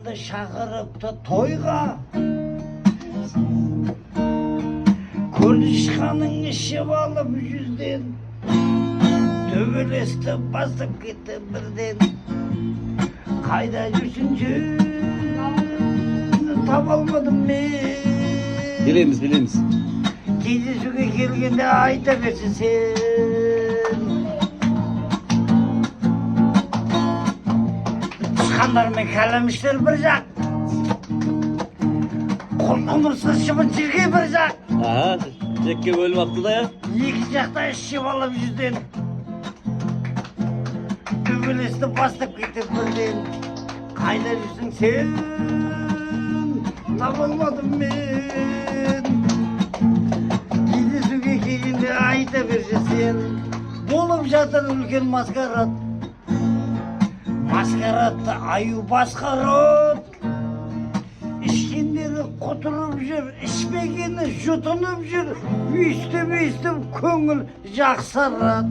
Шақырыпты тойға Көрдішқаның ішіп алып жүзден Төбелесті басып кетті бірден Қайда жүрсінші таба алмадым мен Білеміз кездесуге келгенде айта берсін сен Тышқандармен кәлеміштер бір жақ Құмырсыз шыбын жерге бір жақ жекке бөліп апты да Екі жақта ішіп алып жүзден Төбелесті бастап кетті бірден Қайда жүрсің сен таба алмадым мен кездесуге келгенде айта берші сен болып жатыр үлкен маскарад Маскарадты аю басқарады ішкендері құтырып жүр ішпегені жұтынып жүр өйстіп көңіл жақсарады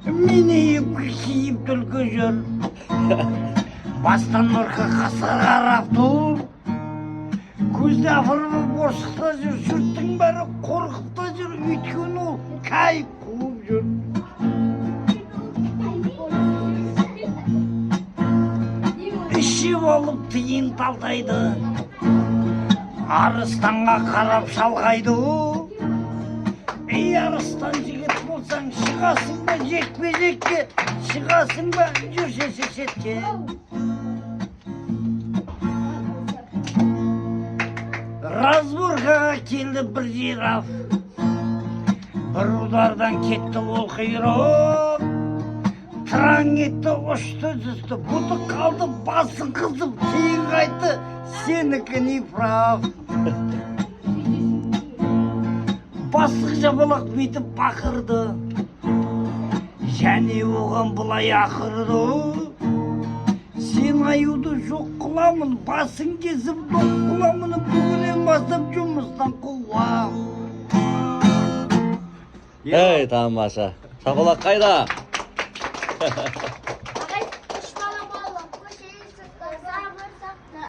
менейіп киіп түлкі жүр бастан нұрқа қасқа қарап тұр көзде апырып борсықта жүр жұрттың бәрі қорқыпта жүр өйткені ол кайып қуып жүр ішіп алып тиын талтайды арыстанға қарап шалғайды ей арыстан жігіт болсаң шығасың ба жекпе-жекке шығасың ба жүрсесе шетке разборкаға келді бір жираф бір удардан кетті ол құйрық Тыраң етті, ұшты жүзді, бұты қалды, басын қызып, кейін қайты, сенікі не прав. Бастық жабалақ бүйтіп бақырды, және оған бұлай ақырды. Сен аюды жоқ қыламын, басын кезіп доқ қыламын, бүгінен бастап жұмыстан қуам. Ей, тамаша. Шапалақ қайда?